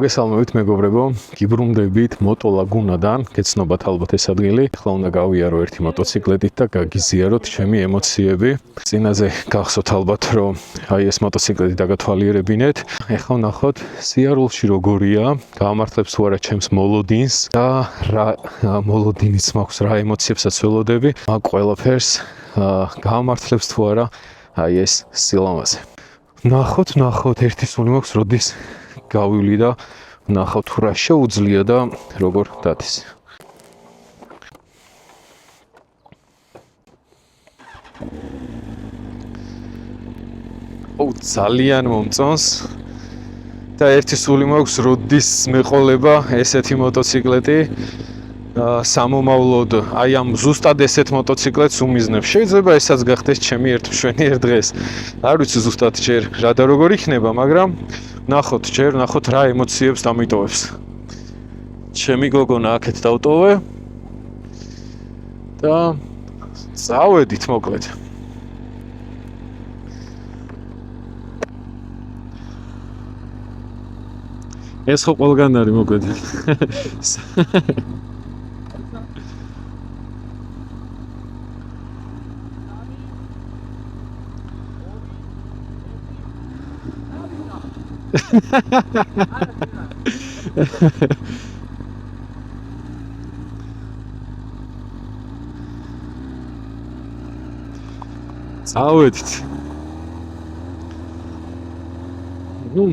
მოგესალმებით მეგობრებო, გიბრუნდებით Moto Laguna-დან, გეცნობათ ალბათ ეს ადგილი. ახლა უნდა გავიარო ერთი მოტოციკლეტით და გაგიზიაროთ ჩემი ემოციები. წინაზე გახსოვთ ალბათ, რომ აი ეს მოტოციკლეტი დაგათვალიერებინეთ. ახლა ვნახოთ სიარულში როგორია, გაამართლებს თუ არა ჩემს მოლოდინს და რა მოლოდინიც მაქვს, რა ემოციებსაც ველოდები. მაგ ყველაფერს გაამართლებს თუ არა აი ეს სილამაზე. ვნახოთ ერთი სული მაქვს, როდის გავივლი და ვნახავთ თუ რა შეუძლია და როგორ დადის. ძალიან მომწონს და ერთი სული მაქვს, როდის მეყოლება ესეთი მოტოციკლეტი სამომავლოდ, აი ამ ზუსტად ესეთ მოტოციკლეტს უმიზნებ. შეიძლება ესაც გახდეს ჩემი ერთმშვენიერ დღეს. არ ვიცი ზუსტად ჯერ რა და როგორ იქნება, მაგრამ ვნახოთ რა ემოციებს დამიტოვებს. ჩემი გოგონა აქეთ დავტოვე და წავედით მოკლედ. ეს ხო ყველგან არის მოკლედ. წავედით.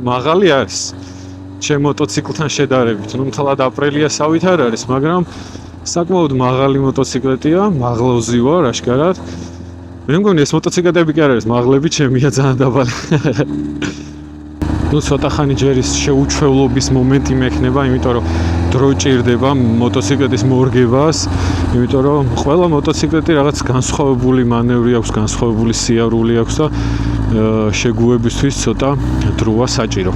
მაღალი არის ჩემ მოტოციკლთან შედარებით. მთლად აპრელიასავით არ არის, მაგრამ საკმაოდ მაღალი მოტოციკლეტია, მაღლოზი ვარ აშკარად. მე მგონი ეს მოტოციკლეტები კი არ არის მაღლები, ჩემია ძალიან დაბალი. ცოტა ხანი ჯერ ის შეუჩვევლობის მომენტი მექნება, იმიტომ რომ დრო ჭირდება მოტოციკლეტის მორგებას, იმიტომ რომ ყველა მოტოციკლეტი რაღაც განსხვავებული მანევრი აქვს, განსხვავებული სიარული აქვს და შეგუებისთვის ცოტა დროა საჭირო.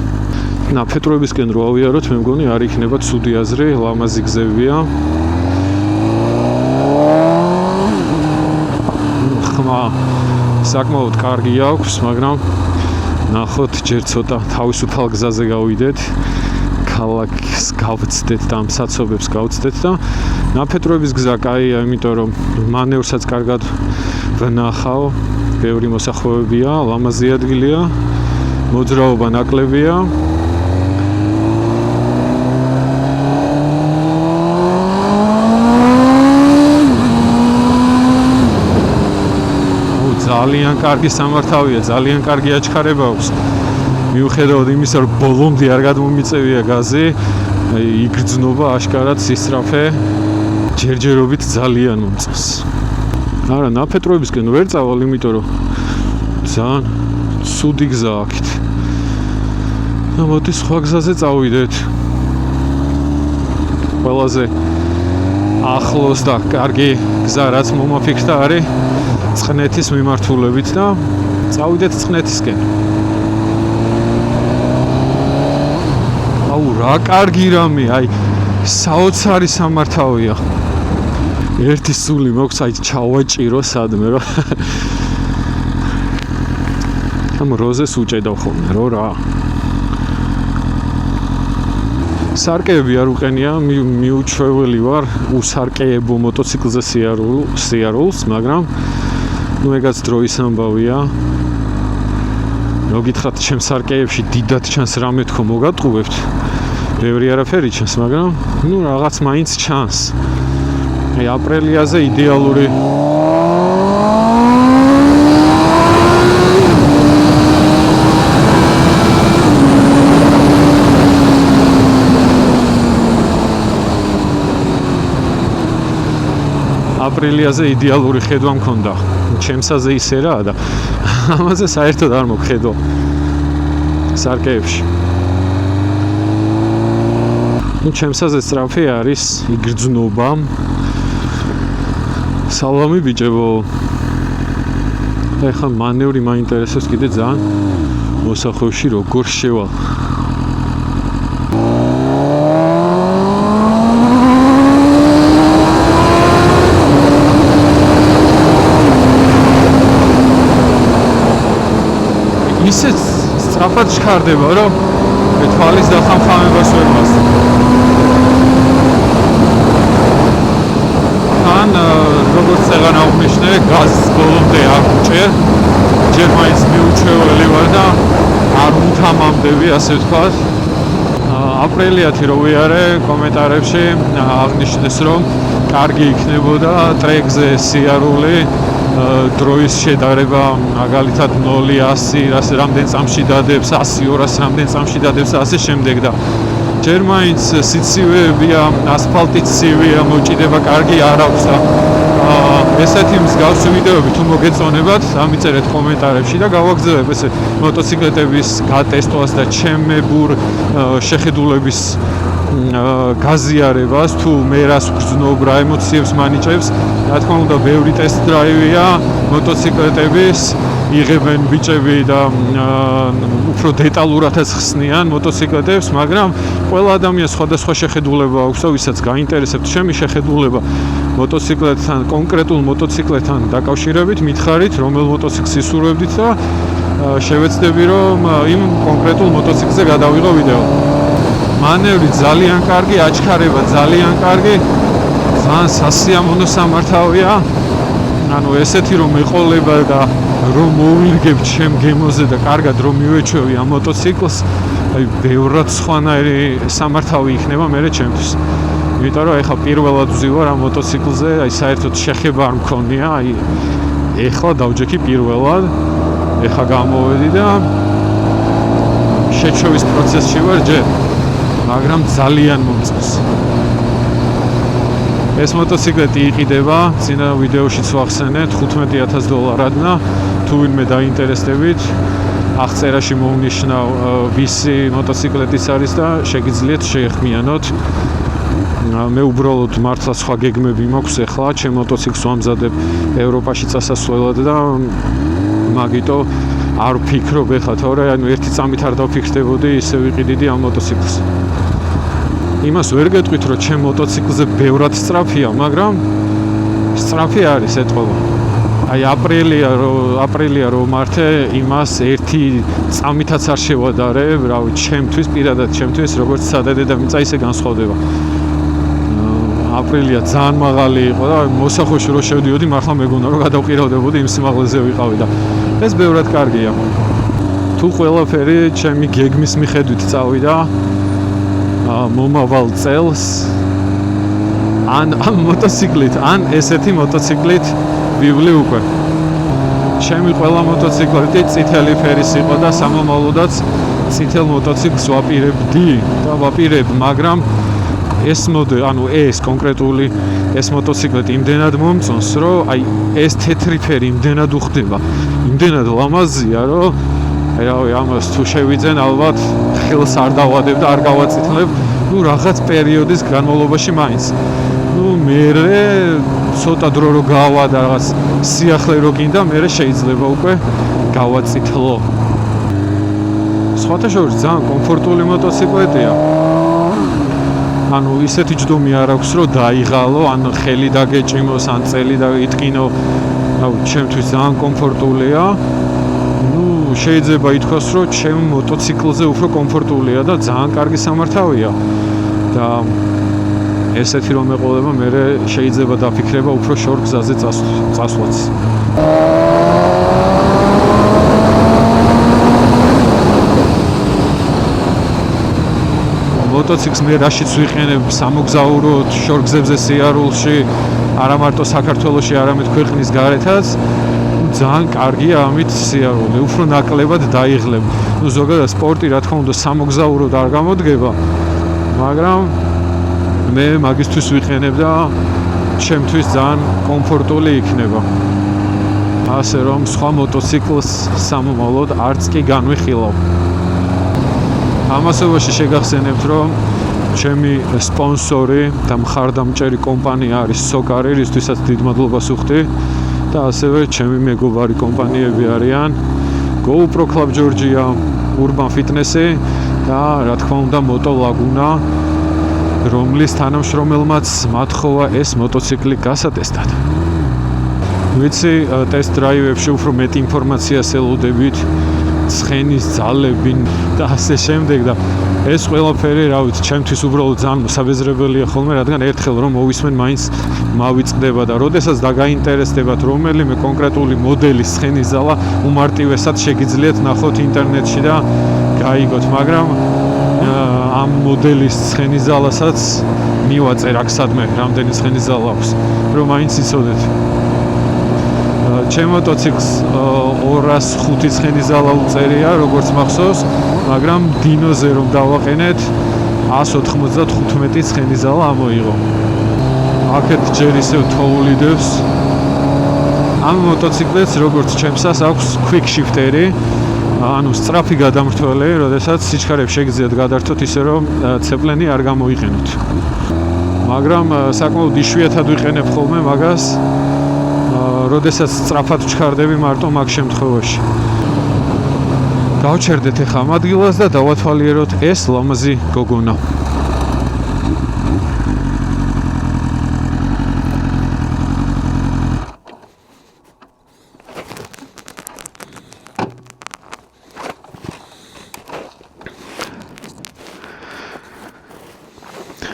ნაფეთროებისკენ რო ავიაროთ, მე მგონი არ იქნება ცუდი აზრი, ლამაზი გზებია. ხმა საკმაოდ კარგი აქვს, მაგრამ ნახოთ ჯერ ცოტა თავისუფალ გზაზე გავიდეთ, ქალაქს გავცდეთ და ამ საცობებს გავცდეთ და ნაფეთროების გზა კაია, იმიტომ რომ მანევრსაც კარგად ვნახავ, ბევრი მოსახლეობია, ლამაზი ადგილია, მოძრაობა ნაკლებია. ძალიან კარგი სამართავია, ძალიან კარგი აჩქარება აქვს. მიუხედავად იმისა, რომ ბოლომდე არ გადმომიწევია გაზი, იგრძნობა აშკარად სისწრაფე, ჯერჯერობით ძალიან მომწონს. არა, ნაფეთროებისკენ ვერ წავალ, იმიტომ რომ ძალიან ცუდი გზა აქეთ. და მოდი სხვა გზაზე წავიდეთ. ყველაზე ახლოს და კარგი გზა რაც მომაფიქრდა არის წყნეთის მიმართულებით და წავიდეთ წყნეთისკენ. აუ რა კარგი რამე, აი საოცარი სამართავია. ერთი სული მოქვს, აი ჩავაჭირო სადმე რა. ამ როზეს უჭედავ ხოლმე რო რა. სარკეები არ უყენია, მიუჩვეველი ვარ უსარკეებო მოტოციკლზე სიარულს, მაგრამ ეგაც დროის ამბავია. მოგითხრათ, ჩემ სარკეებში დიდად ჩანს რამე თქო მოგატყუებთ. ბევრი არაფერი ჩანს, მაგრამ რაღაც მაინც ჩანს. აი აპრელიაზე იდეალური აპრილიაზე იდეალური ხედვა მქონდა. ჩემსაზე ისე რა და ამაზე საერთოდ არ მოგხედვა სარკეებში. ჩემსაზე სწრაფი არის იგრძნობა. სალამი ბიჭებო. ეხლა მანევრი მაინტერესებს კიდე ძალიან მოსახლეობაში როგორ შევალ. ისე სწრაფად ჩქარდება, რომ თვალის დახამხამებას ვერ მასწავ. ან როგორც წეგან აღნიშნე, გაზს ბოლომდე არ ვუჭერ. ჯერ მაინც მიუჩვეული ვარ და არ უთამამდები, ასე ვთქვათ. აპრილიათი რო ვიარე, კომენტარებში აღნიშნეს, რომ კარგი იქნებოდა ტრეკზე სიარული, დროის შედარება მაგალითად 0-100 რამდენ წამში დადებს, 100-200 რამდენ წამში დადებს და ასე შემდეგ და ჯერ მაინც სიცივეებია, ასფალტიც ცივია, მოჭიდება კარგი არ აქვს და ესეთი მსგავსი ვიდეოები თუ მოგეწონებათ, ამიწერეთ კომენტარებში და გავაგზავნებ ესე მოტოციკლეტების გატესტვას და ჩემებურ შეხედულების გაზიარებას თუ მე რას ვგრძნობ, რა ემოციებს მანიჭებს. რა თქმა უნდა, ბევრი ტესტ დრაივია მოტოციკლეტების, იღებენ ბიჭები და უფრო დეტალურადაც ხსნიან მოტოციკლეტებს, მაგრამ ყველა ადამიანს სხვადასხვა შეხედულება აქვს და ვისაც გაინტერესებთ ჩემი შეხედულება მოტოციკლეტთან, კონკრეტულ მოტოციკლეტთან დაკავშირებით, მითხარით, რომელ მოტოციკლს ისურვებდით და შევეცდები, რომ იმ კონკრეტულ მოტოციკლზე გადავიღო ვიდეო. მანევრი ძალიან კარგი, აჩქარება ძალიან კარგი, ძალიან სასიამოვნო სამართავია. ანუ ესეთი რომ ეყოლება და რომ მოვირგებ ჩემ გემოზე და კარგად რომ მივეჩვევი ამ მოტოციკლს, აი ბევრად სხვანაირი სამართავი იქნება მე ჩემთვის. იმიტომ რომ ეხლა პირველად ვზივარ ამ მოტოციკლზე, აი საერთოდ შეხება არ მქონია, აი ეხლა დავჯექი პირველად, ეხლა გამოვედი და შეჩვევის პროცესში ვარ ჯერ, მაგრამ ძალიან მომწონს. ეს მოტოციკლეტი იყიდება, წინა ვიდეოშიც ვახსენე, $15,000 და თუ ვინმე დაინტერესდებით, აღწერაში მოვნიშნავ ვისი მოტოციკლეტიც არის და შეგიძლიათ შეეხმიანოთ. მე უბრალოდ მართლა სხვა გეგმები მაქვს ახლა, ჩემ მოტოციკლს ვამზადებ ევროპაში წასასვლელად და მაგიტო არ ვფიქრობ ახლა, თორე ანუ ერთი წამით არ დავფიქრდებოდი, ისე ვიყიდიდი ამ მოტოციკლს. იმას ვერ გეტყვით, რომ ჩემ მოტოციკლზე ბევრად სწრაფია, მაგრამ სწრაფი არის ეთყობა. აი აპრილია რო მართე, იმას ერთი წამითაც არ შევადარებ, რავი, ჩემთვის პირადად ჩემთვის როგორც სადედამიწა ისე განსხვავდება. აპრილია ძალიან მაღალი იყო და მოსახვეში რო შევდიოდი, მართლა მეგონა რომ გადავყირავდებოდი იმ სიმაღლეზე ვიყავი და ეს ბევრად კარგია. თუ ყველაფერი ჩემი გეგმის მიხედვით წავიდა მომავალ წელს ან ამ მოტოციკლით, ან ესეთი მოტოციკლით ვივლი უკვე. ჩემი ყველა მოტოციკლეტი წითელი ფერის იყო და სამომავლოდაც წითელ მოტოციკლს ვაპირებდი და ვაპირებ, მაგრამ ეს ეს კონკრეტული ეს მოტოციკლეტი იმდენად მომწონს, რომ აი ეს თეთრი ფერი იმდენად უხდება, იმდენად ლამაზია, რომ რავი, ამას თუ შევიძენ, ალბათ ხელს არ დავადებ და არ გავაწითლებ, რაღაც პერიოდის განმავლობაში მაინც. მერე ცოტა დრო რო გავა და რაღაც სიახლე რო გინდა, მერე შეიძლება უკვე გავაწითლო. სხვათა შორის ძალიან კომფორტული მოტოციკლეტია. ანუ ისეთი ჯდომი არ აქვს, რომ დაიღალო, ან ხელი დაგეჭიმოს, ან წელი დაიტკინო. ჩემთვის ძალიან კომფორტულია. შეიძლება ითქვას, რომ ჩემ მოტოციკლზე უფრო კომფორტულია და ძალიან კარგი სამართავია. და ესეთი რომ ეყოლება, მე შეიძლება დაფიქრება უფრო შორ გზაზე წასვლაც. მოტოციკლს მე რაშიც ვიყენებ სამოგზაუროდ, შორ გზებზე სიარულში, არა მარტო საქართველოში, არამედ ქვეყნის გარეთაც. ძალიან კარგია ამით სიარული, უფრო ნაკლებად დაიღლებ. ზოგადად სპორტი რა თქმა უნდა სამოგზაუროდ არ გამოდგება, მაგრამ მე მაგისთვის ვიყენებ და ჩემთვის ძალიან კომფორტული იქნება. ასე რომ სხვა მოტოციკლს სამომავლოდ არც კი განვიხილავ. ამასობაში შეგახსენებთ, რომ ჩემი სპონსორი და მხარდამჭერი კომპანია არის SOCAR, რისთვისაც დიდ მადლობას ვუხდი. და ასევე ჩემი მეგობარი კომპანიები არიან GoPro Club Georgia, Urban Fitness-ი და რა თქმა უნდა Moto Laguna, რომლის თანამშრომელმაც მათხოვა ეს მოტოციკლი გასატესტად. ვიცი, ტესტ დრაივებში უფრო მეტი ინფორმაციას ელოდებით, ცხენის ძალები და ასე შემდეგ და ეს ყველაფერი, რა ვიცი, ჩემთვის უბრალოდ ძალიან მოსაბეზრებელია ხოლმე, რადგან ერთხელ რომ მოვისმენ, მაინც მავიწყდება და როდესაც დაგაინტერესდებათ რომელიმე კონკრეტული მოდელის ცხენის ძალა, უმარტივესად შეგიძლიათ ნახოთ ინტერნეტში და გაიგოთ, მაგრამ ამ მოდელის ცხენის ძალასაც მივაწერ აქ სადმე, რამდენი ცხენის ძალა აქვს, რომ მაინც იცოდეთ. ჩემ მოტოციკლს 205 ცხენის ძალა უწერია, როგორც მახსოვს, მაგრამ დინოზე რომ დავაყენეთ 195 ცხენის ძალა ამოიღო. აქეთ ჯერ ისევ თოვლიდებს. ამ მოტოციკლებს როგორც ჩემსას აქვს quick shifter-ი, ანუ სწრაფი გადამრთველი, როდესაც სიჩქარებს შეგიძლიათ გადართოთ ისე რომ ცეპლენი არ გამოიყენოთ. მაგრამ საკმაოდ იშვიათად ვიყენებ ხოლმე მაგას, როდესაც სწრაფად ვჩქარდები მარტო მაგ შემთხვევაში. დავჩერდეთ ახლა ამ ადგილას და დავათვალიეროთ ეს ლამაზი გოგონა.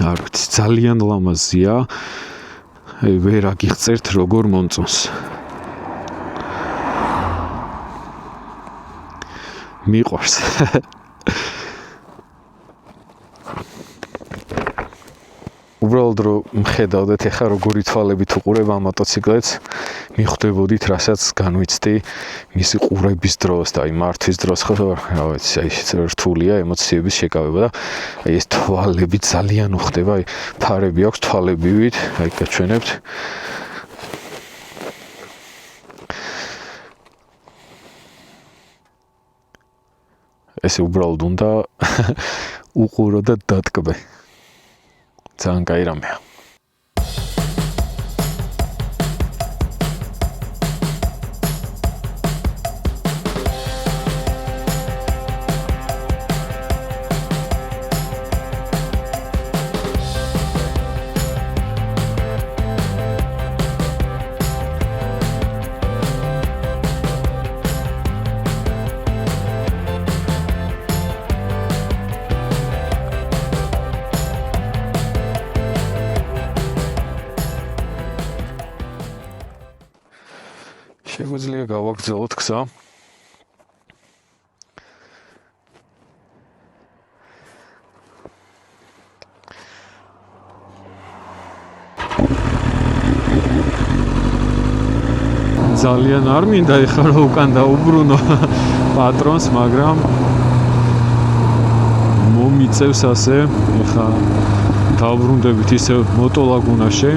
არ ვიცი, ძალიან ლამაზია. ვერ აგიღწერთ როგორ მომწონს. მიყვარს. უბრალოდ რომ მხედავდეთ ახლა როგორი თვალებით უყურებ ამ მოტოციკლებს, მიხვდებოდით, რასაც განვიცდი მისი ყურების დროს და აი მართვის დროს, ხო, რა ვიცი, აი რთულია ემოციების შეკავება და აი ეს თვალები ძალიან უხდება, აი ფარები აქვს თვალებივით, აი გაჩვენებთ. ესე უბრალოდ უნდა უყურო და დატკბე. ძალიან კაი რამეა. შეგვიძლია გავაგრძელოთ გზა. ძალიან არ მინდა ეხლა რომ უკან დაუბრუნო პატრონს, მაგრამ მომიწევს ასე. ეხლა დავბრუნდებით ისე მოტოლაგუნაში.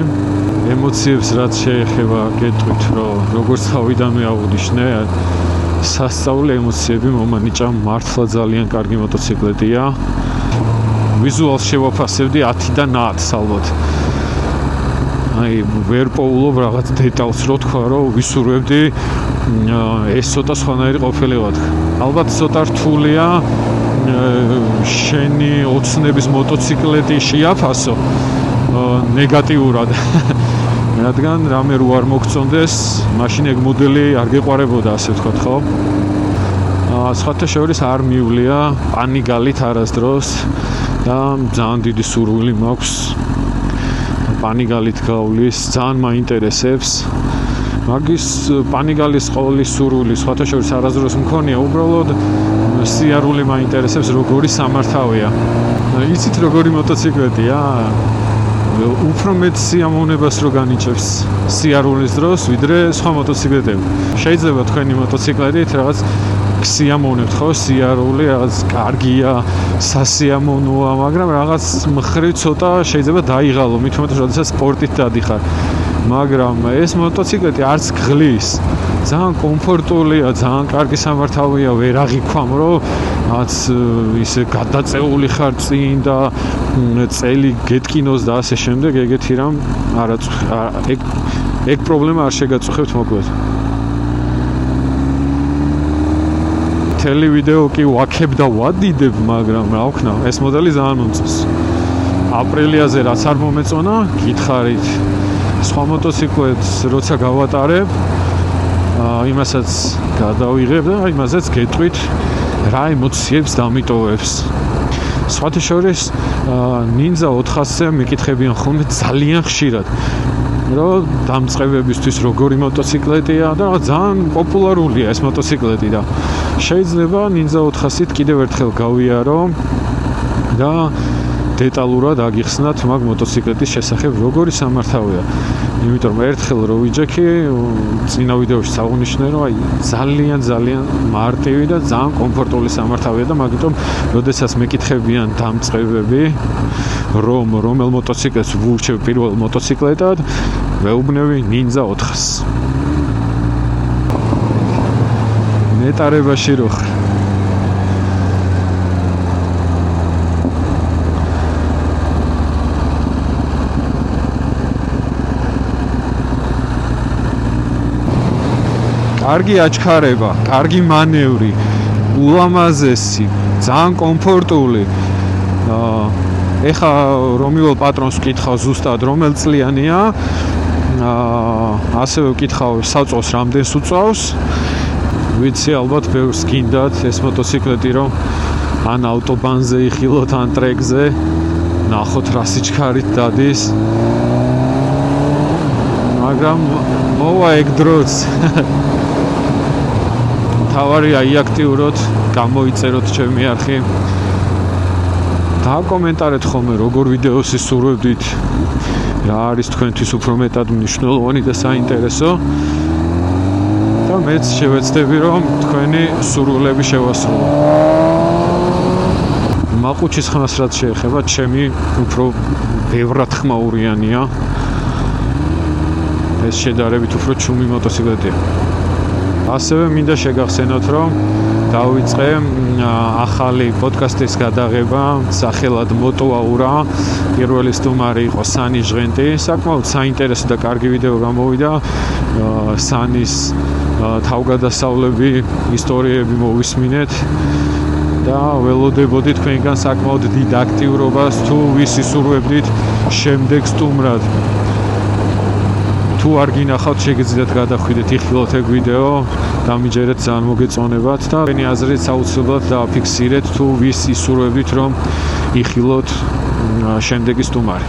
ემოციებს რაც შეეხება გეტყვით, რომ როგორც თავიდანვე აღვნიშნე, სასწაული ემოციები მომანიჭა, მართლა ძალიან კარგი მოტოციკლეტია. ვიზუალს შევაფასებდი 10-დან 10 ალბათ. აი ვერ პოულობ რაღაც დეტალს, რო თქვა, რომ ვისურვებდი ეს ცოტა სხვანაირი ყოფილიყო. ალბათ ცოტა რთულია შენი ოცნების მოტოციკლეტი შეაფასო ნეგატიურად. რადგან რამე რო არ მოგწონდეს, მაშინ ეგ მოდელი არ გეყარებოდა, ასე ვთქვათ, ხო? სხვათა შორის არ მივლია პანიგალით არასდროს და ძალიან დიდი სურვილი მაქვს პანიგალით გავლის, ძალიან მაინტერესებს. მაგის პანიგალის ყოველი სურვილი სხვათა შორის არასდროს მქონია, უბრალოდ სიარული მაინტერესებს, როგორი სამართავია. იცით როგორი მოტოციკლეტია? უფრო მეტ სიამოვნებას რო განიჭებს სიარულის დროს, ვიდრე სხვა მოტოციკლეტები. შეიძლება თქვენი მოტოციკლეტით რაღაც სიამოვნებთ, ხო, სიარული, რაღაც კარგია, სასიამოვნოა, მაგრამ რაღაც მხრივ ცოტა შეიძლება დაიღალო, მით უმეტეს, როდესაც სპორტით დადიხარ. მაგრამ ეს მოტოციკლეტი არც გღლის, ძალიან კომფორტულია, ძალიან კარგი სამართავია, ვერ აღიქვამ, რომ რაც ისე გადაწეული ხარ წინ და წელი გეტკინოს და ასე შემდეგ, ეგეთი რამ ეგ პრობლემა არ შეგაწუხებთ მოკლედ. მთელი ვიდეო კი ვაქებ და ვადიდებ, მაგრამ რა ვქნა, ეს მოდელი ძალიან მომწონს. აპრილიაზე რაც არ მომეწონა, გითხარით. სხვა მოტოციკლებს როცა გავატარებ, იმასაც გადავიღებ და იმაზეც გეტყვით რა ემოციებს დამიტოვებს. სხვათა შორის Ninja 400-ზე მეკითხებიან ხოლმე ძალიან ხშირად რომ დამწყებებისთვის როგორი მოტოციკლეტია და ძალიან პოპულარულია ეს მოტოციკლეტი და შეიძლება Ninja 400-ით კიდევ ერთხელ გავიარო და დეტალურად აგიხსნათ მაგ მოტოციკლეტის შესახებ როგორი სამართავია. იმიტომ რომ ერთხელ რო ვიჯექი წინა ვიდეოში წაღვნიშნე რომ აი ძალიან მარტივი და ძალიან კომფორტული სამართავია და მაგიტომ როდესაც მეკითხებიან დამწყებები რომ რომელ მოტოციკლეტს ვურჩევ პირველ მოტოციკლეტად ვეუბნები Ninja 400-ს. ნეტარებაში რო ხარ კარგი აჩქარება, კარგი მანევრი, ულამაზესი, ძალიან კომფორტული. ეხა რომიულ პატრონს ვკითხავ ზუსტად რომელ წლიანია. ასევე ვკითხავ საწოლს რამდენს უწევს. ვიცი ალბათ ბევრს გინდათ ეს მოტოციკლეტი რომ ან ავტობანზე იხილოთ, ან ტრეკზე. ნახოთ რა სიჩქარით დადის. მაგრამ მოვა ეგ დროც. თავარია იაქტიუროთ, გამოიწეროთ ჩემი არხი. დააკომენტარეთ ხოლმე როგორ ვიდეოს ისურვებდით, რა არის თქვენთვის უფრო მეტად მნიშვნელოვანი და საინტერესო. და მეც შევეცდები რომ თქვენი სურვილები შევასრულო. მაყუჩის ხმას რაც შეეხება, ჩემი უფრო ბევრად ხმაურიანია. ეს შედარებით უფრო ჩუმი მოტოციკლეტია. ასევე მინდა შეგახსენოთ, რომ დავიწყე ახალი პოდკასტის გადაღება სახელად მოტოაურა. პირველი სტუმარი იყო სანი ჟღენტი. საკმაოდ საინტერესო და კარგი ვიდეო გამოვიდა. სანის თავგადასავლები, ისტორიები მოვისმინეთ და ველოდებოდი თქვენგან საკმაოდ დიდ აქტიურობას თუ ვის ისურვებდით შემდეგ სტუმრად. თუ არ გინახავთ, შეგიძლიათ გადახვიდეთ იხილოთ ეგ ვიდეო, დამიჯერეთ ძალიან მოგეწონებათ და თქვენი აზრით აუცილებლად დააფიქსირეთ თუ ვის ისურვებდით რომ იხილოთ შემდეგი სტუმარი.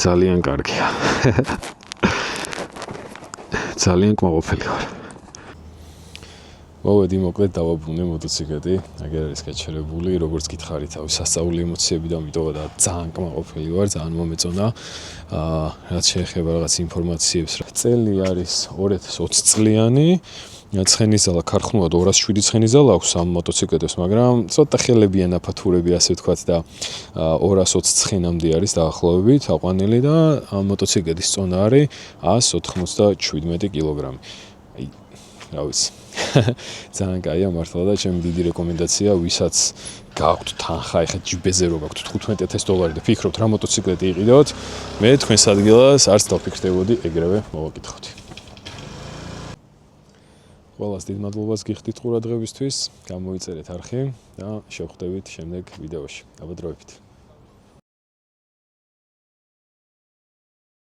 ძალიან კარგია. ძალიან კმაყოფილი ვარ. მოვედი მოკლედ დავაბრუნე მოტოციკლეტი. აგერ არის გაჩერებული, როგორც გითხარი თავის სასწაული ემოციები დამიტოვა და ძალიან კმაყოფილი ვარ, ძალიან მომეწონა. რაც შეეხება რაღაც ინფორმაციებს, წელი არის 2020 წლიანი. ცხენისძალა ქარხნულად 207 ცხენისძალა აქვს ამ მოტოციკლეტებს, მაგრამ ცოტა ხელებიან აფათურები, ასე ვთქვათ და 220 ცხენამდე არის დაახლოებით აყვანილი და ამ მოტოციკლეტის წონა არის 197 კილოგრამი. აი, რა ვიცი. ძალიან კაია მართლა და ჩემი დიდი რეკომენდაცია, ვისაც გაქვთ თანხა, ეხლა ჯიბეზე რო გაქვთ $15,000 და ფიქრობთ რა მოტოციკლეტი იყიდოთ, მე თქვენს ადგილას არც დავფიქრდებოდი, ეგრევე მოვაკითხოთ. ყველას დიდ მადლობას გიხდით ყურადღებისთვის, გამოიწერეთ არხი და შევხვდებით შემდეგ ვიდეოში. აბა დროებით.